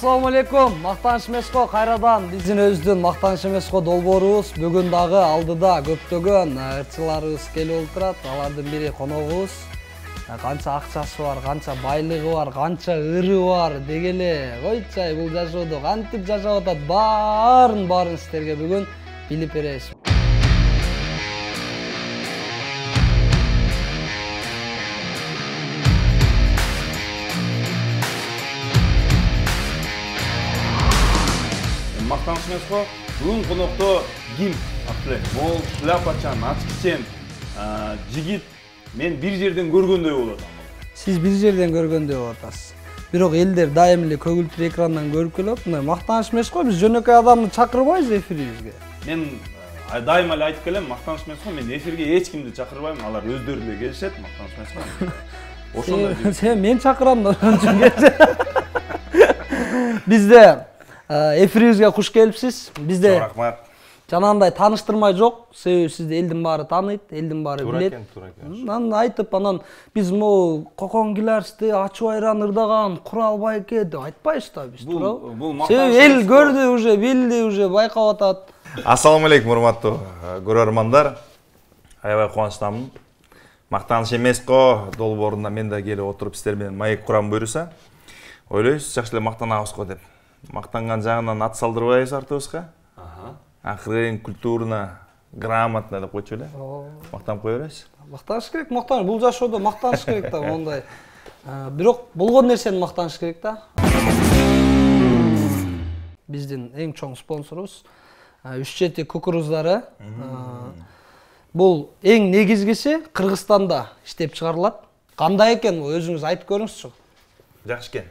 Assalamu алейкум. Мактаныч эмеско кайрадан биздин өзүбүздүн мактаныч эмеско долбоорубуз бүгүн дагы алдыда көптөгөн ырчыларыбыз келип отурат. Алардын бири коногубуз. Канча акчасы бар, канча байлыгы бар, канча ыры бар дегеле. Койчай бул жашоодо кантип жашап атат баарын сиздерге бүгүн билип беребиз. Мактаныч эмеско бүгүн конокто ким? Мол шляпачан, ачкычен, жигит мен бир жерден көргөндөй болот. Сиз бир жерден көргөндөй болуп атасыз. Бирок элдер дайым эле көгүлтүр экрандан көрүп келет. Мындай мактаныч эмеско биз жөнөкөй адамды чакырбайбыз эфирибизге. Мен дайыма эле айтып келем, мактаныч эмеско мен эфирге эч кимди чакырбайм, алар өздөрү эле келишет, мактаныч эмеско. Ошондой. Сен мен чакырам да ошон үчүн. Бизде эфирибизге куш келипсиз. Бизде рахмат. жанагындай тааныштырмай жок. Себеби сизди элдин баары тааныйт, элдин баары билет. Туура экен. Анан айтып, анан биз могу Кокон Киллерсти ачуу айран ырдаган Курал Байке деп айтпайбыз да биз, туурабы? Бул мактаныч. Эл көрдү уже, билди уже, байкап атат. Ассаламу алейкум, урматтуу көрөрмандар. Аябай кубанычтамын. Мактаныч эмеско долбоорунда мен да келип отуруп сиздер менен маек курам буюрса, ойлойсуз жакшы эле мактанабызго деп. Мактанган жагынан ат салдырбайбыз артыбызга. Акырын культурно, грамотно деп койчу эле. Мактанып кое беребиз. Мактаныш керек, мактаныш. Бул жашоодо мактаныш керек да, мондай. Бирок болгон нерсени мактаныш керек да. Биздин эң чоң спонсорубуз Үч Чети кукуруздары. Бул эң негизгиси Кыргызстанда иштеп чыгарылат. Кандай экен бул, өзүңүз айтып көрүңүзчү. Жакшы экен.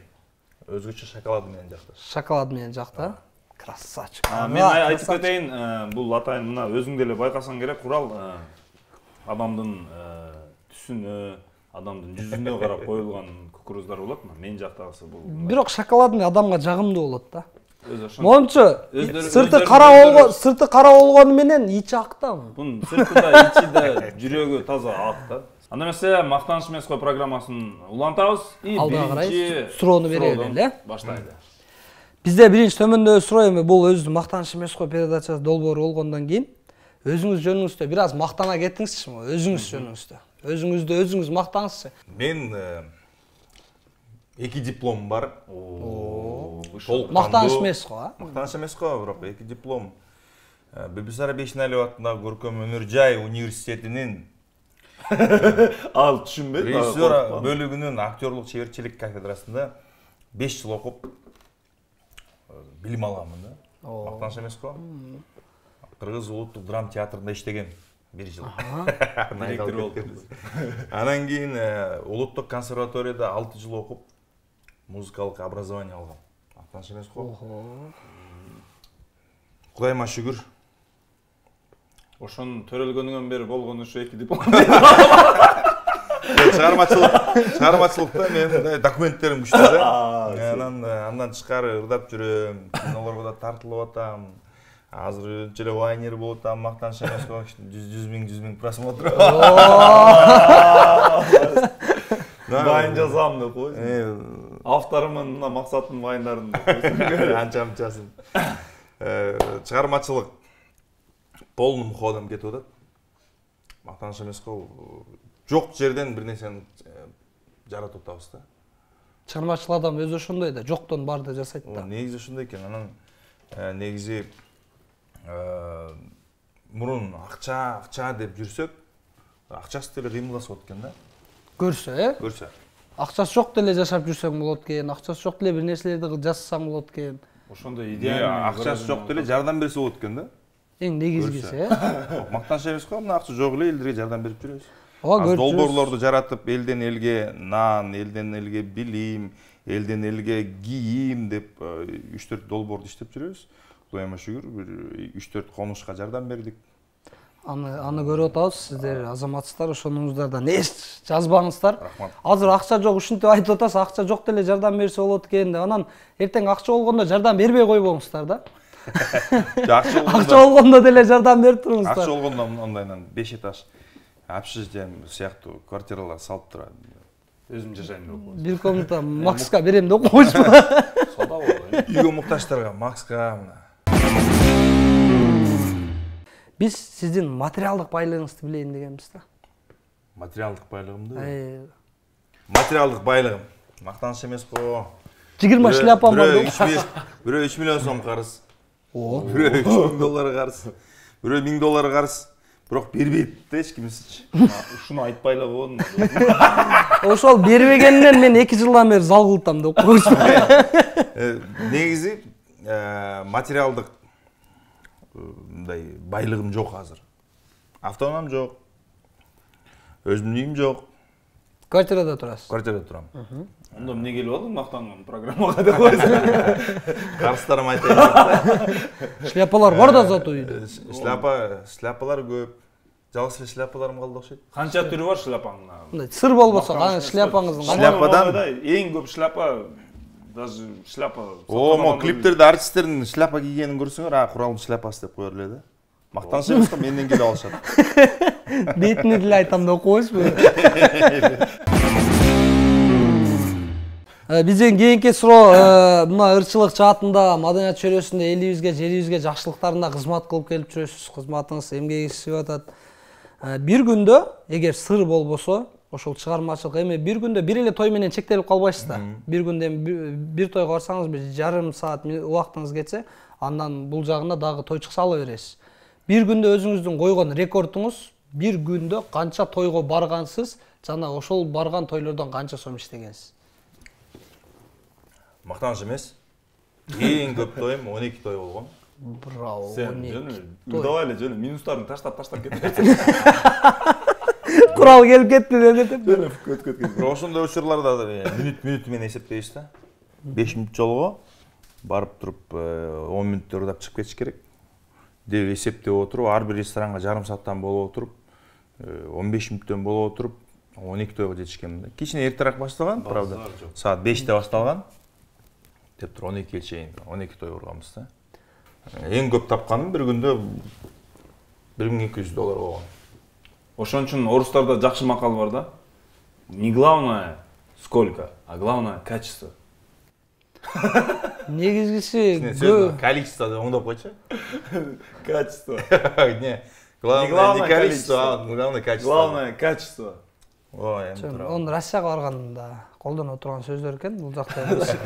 Өзгөчө шоколад менен жакты. Шоколад менен жакты. Красавчик. Мен айтып кетейин, бул атайын мына өзүң деле байкасаң керек, Курал адамдын түсүнө, адамдын жүзүнө карап коюлган кукуруздар болот. Мен жактагысы бул. Бирок шоколадный адамга жагымдуу болот да. Мончу сырты кара болгону менен ичи ак да. Бунун сырты да, ичи да, жүрөгү таза ак да. Анда эмесе мактаныч эмеско программасын улантабыз и биринчи суроону берели эле. Баштайлы. Бизде биринчи төмөндө суроо эми бул өзү мактаныч эмеско передачасы долбоору болгондон кийин өзүңүз жөнүңүздө бир аз мактана кетиңизчи, өзүңүз жөнүңүздө. Өзүңүз мактаңызчы. Мен 2 диплом бар. Мактаныч эмеско, Мактаныч эмеско, бирок 2 диплом. Бибисара Бейшеналиева атындагы Көркөм өнөр жай университетинин ал түшүнбөйт. Режиссер бөлүгүнүн актерлук чеберчилик кафедрасында 5 жыл окуп билим аламын да. Мактаныч эмеско. Кыргыз улуттук драма театрында иштеген 1 жыл. Директор болуп. Анан кийин улуттук консерваторияда 6 жыл окуп музыкалык образование алгам. Мактаныч эмеско. Кудайыма шүгүр. Ошонун төрөлгөнүнөн бери болгон ушу 2 диплом. Чыгармачылыкта мен документтерим күчтүү да. Андан тышкары ырдап жүрөм, кинолорго да тартылып атам. Азыр эле вайнер болуп атам, мактаныч эмеско 100 миң просмотр. Вайн жазам деп кой. Авторумун мына максаттын вайндарын анча-мынчасын. Чыгармачылык полным ходом кетип атат. Мактаныч эмеско жок жерден бир нерсени жаратып атабыз да. Чыгармачыл адам өзү ошондой да, жоктон барды жасайт да. Негизи ошондой экен. Анан негизи мурун акча деп жүрсөк, акчасы деле кыймылдасып экен да. Көрсө, Көрсө. Акчасы жок деле жашап жүрсөң болот экен, акчасы жок деле бир нерселерди жасасаң болот экен. Ошондой идея, акчасы жок деле жардам берсе болот экен да. Эң негизгиси, Мактаныч эмеско, мына акча жок эле элдерге жардам берип жүрөбүз. Ооба, долбоорлорду жаратып, элден элге нан, элден элге билим, элден элге кийим деп 3-4 долбоорду иштеп жүрөбүз. Кудайыма шүгүр, бир 3-4 конушка жардам бердик. Аны көрүп атабыз, сиздер азаматсыздар, ошонуңуздардан эч жазбаңыздар. Рахмат. Азыр акча жок, ушинтип айтып атасыз, акча жок деле жардам берсе болот экен деп. Анан эртең акча болгондо жардам бербей койбоңуздар да. Акча болгондо деле жардам берип туруңуздар. Акча болгондо ондайдан 5 этаж общежитие сыяктуу квартиралар салып турат. Өзүм жашайм деп. Бир комната Макска берем деп койчу. Сода болду. Үйгө муктаждарга, Макска мына. Биз сиздин материалдык байлыгыңызды билейин дегенбиз да. Материалдык байлыгымды? Материалдык байлыгым. Мактаныч эмес го. 20 шляпам бар. Бирөө 3 миллион сом карыз. Бирөө 3 миң доллар карыз. Бирөө 1000 доллар карыз. Бирок бербейт да эч кимсичи. Ушуну айтпай эле койдум. Ошол бербегенинен мен 2 жылдан бери зал кылтам деп койчумун. Негизи материалдык мындай байлыгым жок азыр. Автоунам жок. Өзүмдүн үйүм жок. Квартирада турасыз? Квартирада турам. Ондо эмне келип алдың мактанган программага деп койсуң. Карыстарым айтайын. Шляпалар бар да зато үйдө. Шляпалар көп. Жалгыз эле шляпаларым калды окшойт. Канча түрү бар шляпаңдын? Мындай сыр болбосо, шляпаңыздын. Шляпадан эң көп шляпа, даже шляпа. Мо клиптерде артисттердин шляпа кийгенин көрсөңөр, Куралдын шляпасы деп коёр эле да. Мактаныч эмес го, менден келип алышат. Бетине деле айтам деп койсузбу? Бизден кийинки суроо, мына ырчылык жаатында, маданият чөйрөсүндө элибизге, жерибизге жакшылыктарында кызмат кылып келип жүрөсүз. Кызматыңыз эмгегиңиз сүйүп атат. Бир күндө, эгер сыр болбосо, ошол чыгармачылык эми бир күндө бир эле той менен чектелип калбайсыз да. Бир күндө бир тойго барсаңыз, бир жарым саат убактыңыз кетсе, андан бул жагында дагы той чыкса ала бересиз. Бир күндө өзүңүздүн койгон рекордуңуз, бир күндө канча тойго баргансыз, жана ошол барган тойлордон канча сом иштегенсиз? Мактаныч эмес. Эң көп тоюм 12 той болгон. Браво. Сен давай эле жөн минустарын таштап кетет. Курал келип кетти деп. Бирок ошондой учурларда мүнөт менен эсептейбиз да. 5 мүнөт жолго барып туруп 10 мүнөттө ырдап чыгып кетиш керек деп эсептеп отуруп, ар бир ресторанга жарым сааттан болуп отуруп, 15 мүнөттөн болуп отуруп 12 тойго жетишкенмин да. Кичине эртерээк башталган, правда. Саат 5-те башталган. Деп туруп 12ге чейин 12 той урганбыз да. Эң көп тапканым бир күндө $1200 болгон. Ошон үчүн орустарда жакшы макал бар да. Не главное сколько, а главное качество. Негизгиси количество деп оңдоп койчу. Качество. Не, главное не количество, а главное качество. Главное качество. Ой, он Россияга барганда колдонуп турган сөздөр экен, бул жакта эмес.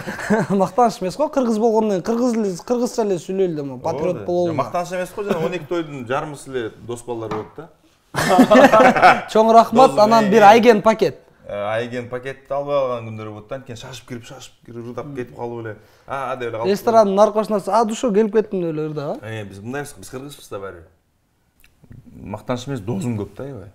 Мактаныч эмес го, кыргыз болгондон кыргызча эле сүйлөйлү да, патриот бололу. Мактаныч эмес го, жана 12 тойдун жарымысы эле дос балдар болот да. Чоң рахмат, анан бир айген пакет. Айген пакетти албай калган күндөр болот да, анткени шашып кирип ырдап кетип калып эле. Деп эле калып. Ресторанның наркошунасы, душу келип кеттим деп эле ырдап. Биз мындайбыз, биз кыргызбыз да баары. Мактаныч эмес, дозум көп да, аябай.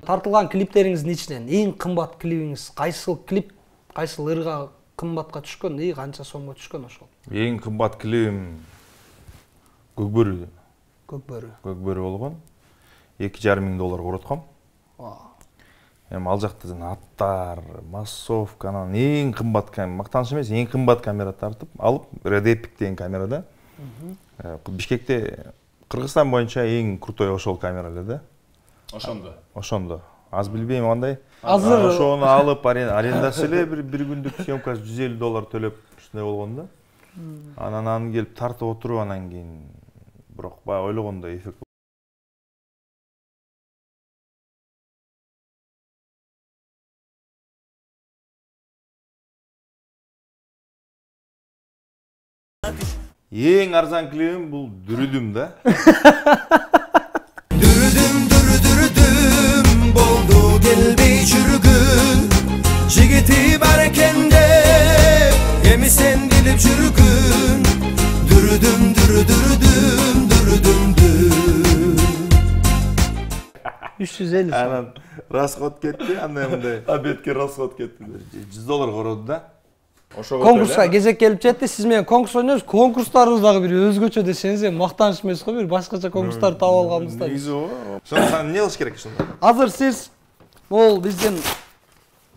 Тартылган клиптериңиздин ичинен эң кымбат клипиңиз кайсыл клип, кайсыл ырга кымбатка түшкөн, канча сомго түшкөн ошол? Эң кымбат клипим Көкбөрү. Көкбөрү болгон. $2,500 коротком. Эми ал жакта жана аттар, массовка, анан эң кымбат камера, Мактаныч эмес, эң кымбат камера тартып, алып, Red Epic деген камерада. Бишкекте, Кыргызстан боюнча эң крутой ошол камера эле да. Ошондо. Аз билбейм кандай. Азыр ошону алып арендасы эле бир күндүк съемкасы $150 төлөп ушундай болгон да. Анан аны келип тартып отуруп, анан кийин бирок баягы ойлогондой эффект. Эң арзан клипим бул Дүрүдүм да. Дүрүдүм болду келбей жүргүн. Жигити бар экенде, эми сен билип жүргүн. Дүрүдүм. $350. Анан расход кетти, андай мындай. Бетке расход кетти. $100 короду да. Конкурска кезек келип жетти. Сиз менен конкурс ойнойбуз. Конкурстарыбыз дагы бир өзгөчө десеңиз, Мактаныч эмес го, бир башкача конкурстарды таап алганбыз да. Ошондо эмне кылыш керек ошондо? Азыр сиз бул биздин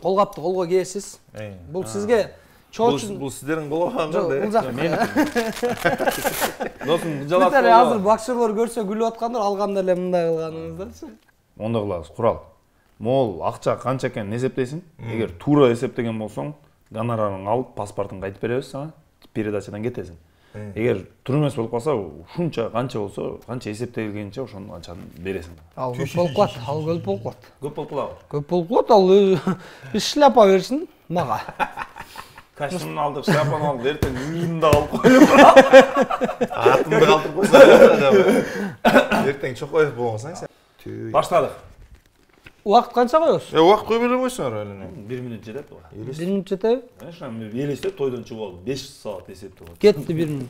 колгапты колго кийесиз. Бул сизге Бул сиздердин колго кандай? Бул жак. Досум, жалак. Азыр боксерлор көрсө күлүп аткандар, алганда эле мындай кылганыңыздарчы. Онда кылабыз, Курал. Могул акча канча экенин эсептейсиң. Эгер туура эсептеген болсоң, гонорарыңды алып паспортун кайтып беребиз сага, передачадан кетесиң. Эгер туруп эмес болуп калса, ушунча канча болсо, канча эсептелгенче ошону канчаны бересиң. Ал көп болуп калат, ал көп болуп калат. Көп болуп калабы? Көп болуп калат, ал биз шляпа берсин мага. Костюмду алдык, шляпаны алдык, эртең үйүндү да алып коелуп. Атымды калтырып койсоң, эртең чокоев болгонсаң сен. Баштадык. Убакыт канча коебуз? Убакыт кое бере койсоңор эле. 1 минут жетет го. 1 минут жетеби? Конечно, элестеп тойдон чыгып алып 5 саат эсептеп алып. Кетти 1 минут.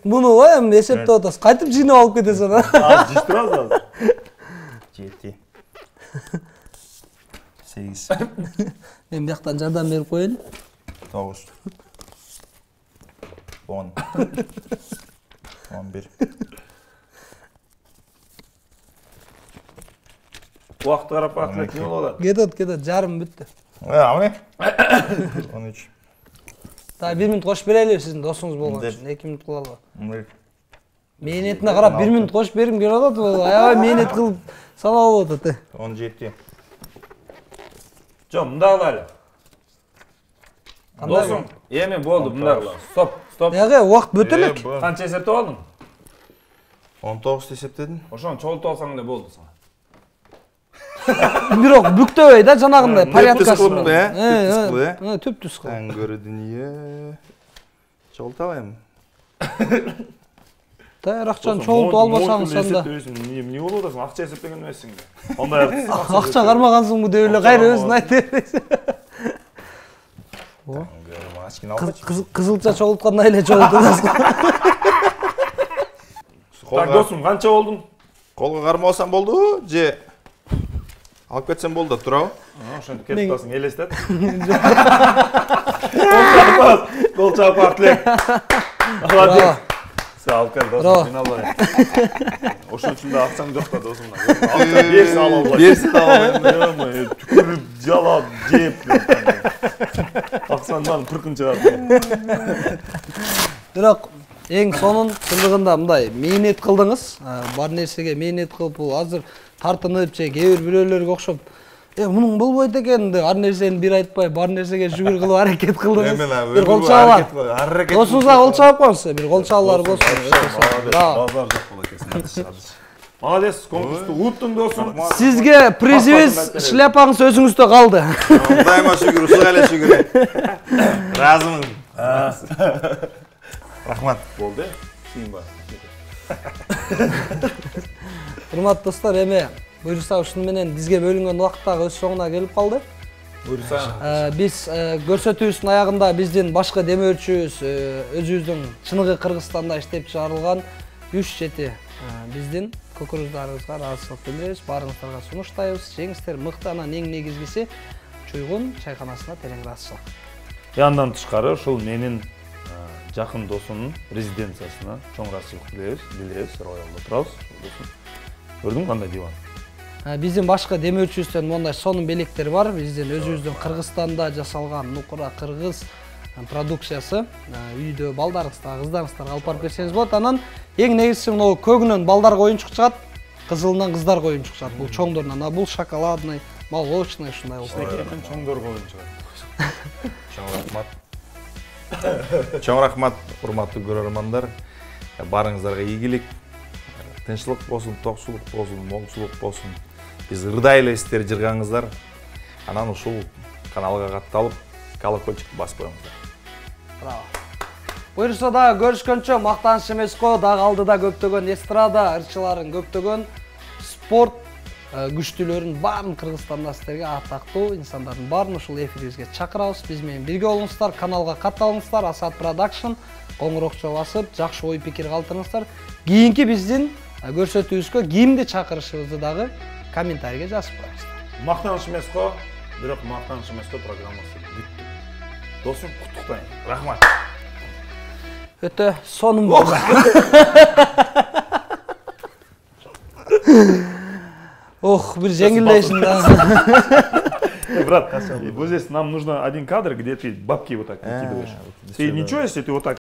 Муну ой эми эсептеп атасыз. Кайтып жыйнап алып кетесиң. Жыйып турасыз азыр. 7. 8. Мен бияктан жардам берип коеюн. 9. 10. 11. Убакытты карап бактылык не болуп атат? Кетет, жарым бүттү. Амне? 13. Та 1 минут кошуп берели сиздин досуңуз болгон үчүн. 2 минут кылалы. 11. Мээнетине карап 1 минут кошуп бергим келип атат. Аябай мээнет кылып саналып атат. 17. Жок, мындай кылайлы. Досуң, эми болду, мындай кылалы. Стоп. Яга убакыт бөтө элек. Канча эсептеп алдың? 19 эсептедим. Ошону чогултуп алсаң эле болду сага. Бирок бүктөбөй да жанагындай порядкасы. Түп-түз кылып. Аңгөрү дүние. Чогулта алайм. Таяр акчаны чогултуп албасаңыз анда. Эмне болуп атасың? Акча эсептеген эмессиң. Ондай акча кармагансыңбы деп эле кайра өзүн айтып. Кызылча чогулткандай эле чогултасыз. Так, досум, канча болдуң? Колго кармабасам болду же алып кетсем болду, турабы? Ошентип кетип атасың, элестет. Гол чаап артылек. Молодец. Sen alып кел досум, мен албайм. Ошон үчүн да акчаң жок да досум. Акча берсе ала албайм. Берсе да ала албайм. Түкүрүп, жалап, жеп. Акчанын баарын кыркын чыгарды. Бирок эң сонун чындыгында мындай мээнет кылдыңыз. Бар нерсеге мээнет кылып, бул азыр тартынып же кээ бир бирөөлөргө окшоп, мунун болбойт экен деп ар нерсени бир айтпай, бар нерсеге жүгүр кылып аракет кылдыңыз. Бир кол чаалар. Досуңузга кол чаап коюңуз, бир кол чаалар болсун. Базар жок болот экенсиң. Молодец, конкурсту уттуң досум. Сизге призибиз шляпаңыз өзүңүздө калды. Дайыма шүгүр, ушуга эле шүгүр. Разымын. Рахмат. Болду. Кийин бар. Урматтуу достор, эми буюрса ушуну менен бизге бөлүнгөн убакыт дагы өз соңуна келип калды. Буюрса. Биз көрсөтүүбүздүн аягында биздин башкы демөөрчүбүз өзүбүздүн чыныгы Кыргызстанда иштеп чыгарылган 3-7 биздин көкөрүздарыбызга ыраазычылык билдиребиз. Баарыңыздарга сунуштайбыз. Жеңиңиздер мыкты, анан эң негизгиси чуйгун чайканасына терең ыраазычылык. Андан тышкары ушул менин жакын досумдун резиденциясына чоң ыраазычылык билдиребиз. Роялда турабыз. Көрдүң кандай диван? Биздин башкы демөөрчүбүздөн мондай сонун белектер бар. Биздин өзүбүздүн Кыргызстанда жасалган нукура кыргыз продукциясы. Үйдө балдарыңызга, кыздарыңыздарга алып барып берсеңиз болот. Анан эң негизгиси могу көгүнөн балдарга оюнчук чыгат, кызылынан кыздарга оюнчук чыгат. Бул чоңдорунан, бул шоколадный, молочный ушундай болот. Чоңдорго оюн чыгат. Чоң рахмат. Чоң рахмат, урматтуу көрөрмандар. Барыңыздарга ийгилик, тынччылык болсун, токчулук болсун, молчулук болсун. Биз ырдай эле иштер жыргаңыздар. Анан ушул каналга катталып, колокольчикти басып коюңуздар. Браво. Буюрса дагы көрүшкөнчө мактаныч эмеско, дагы алдыда көптөгөн эстрада ырчыларын, көптөгөн спорт күчтүүлөрүн баарын Кыргызстанда сиздерге атактуу инсандардын баарын ушул эфирибизге чакырабыз. Биз менен бирге болуңуздар, каналга катталыңыздар, Асат Production коңгурокчо басып, жакшы ой пикир калтырыңыздар. Кийинки биздин көрсөтүүбүзгө кимди чакырышыбызды дагы комментарийге жазып коюңуздар. Мактаныч эмеско, бирок мактаныч эмеско программасы бүттү. Досум, куттуктайм. Рахмат. Өтө сонун болду. Ох, бир жеңилдейсиң да. Брат, вот здесь нам нужно один кадр, где ты бабки вот так выкидываешь. Ты ничего, если ты вот так